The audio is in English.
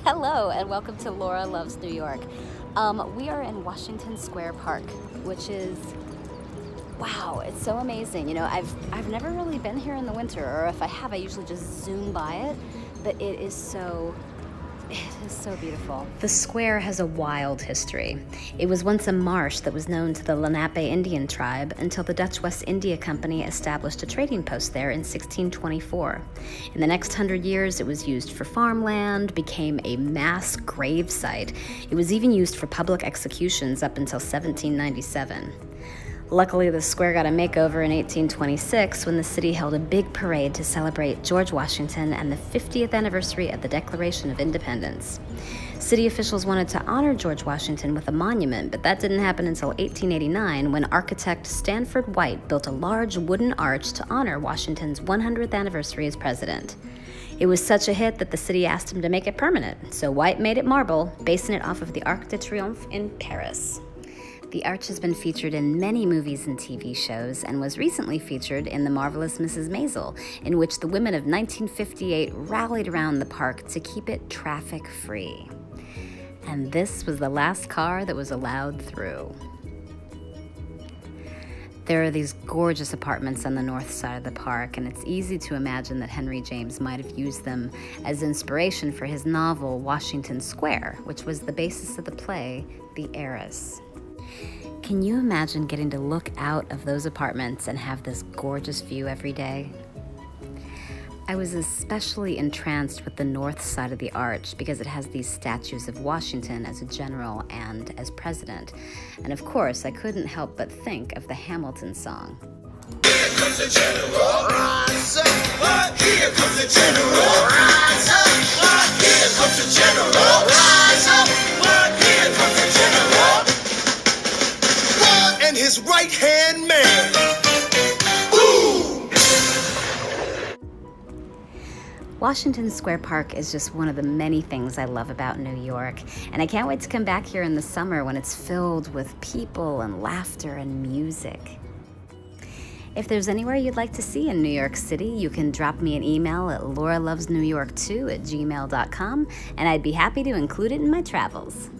Hello and welcome to Laura Loves New York. We are in Washington Square Park, which is, wow, it's so amazing. You know, I've never really been here in the winter, or if I have, I usually just zoom by it, but it is so beautiful. The square has a wild history. It was once a marsh that was known to the Lenape Indian tribe until the Dutch West India Company established a trading post there in 1624. In the next 100 years, it was used for farmland, became a mass grave site. It was even used for public executions up until 1797. Luckily, the square got a makeover in 1826 when the city held a big parade to celebrate George Washington and the 50th anniversary of the Declaration of Independence. City officials wanted to honor George Washington with a monument, but that didn't happen until 1889 when architect Stanford White built a large wooden arch to honor Washington's 100th anniversary as president. It was such a hit that the city asked him to make it permanent, so White made it marble, basing it off of the Arc de Triomphe in Paris. The arch has been featured in many movies and TV shows and was recently featured in The Marvelous Mrs. Maisel, in which the women of 1958 rallied around the park to keep it traffic-free. And this was the last car that was allowed through. There are these gorgeous apartments on the north side of the park, and it's easy to imagine that Henry James might have used them as inspiration for his novel Washington Square, which was the basis of the play The Heiress. Can you imagine getting to look out of those apartments and have this gorgeous view every day? I was especially entranced with the north side of the arch because it has these statues of Washington as a general and as president. And of course, I couldn't help but think of the Hamilton song. Here comes the general, rise up. Here comes the general, rise up. Here comes the general, rise up. Here comes the general. And his right-hand man. Boom! Washington Square Park is just one of the many things I love about New York, and I can't wait to come back here in the summer when it's filled with people and laughter and music. If there's anywhere you'd like to see in New York City, you can drop me an email at lauralovesnewyork2@gmail.com, and I'd be happy to include it in my travels.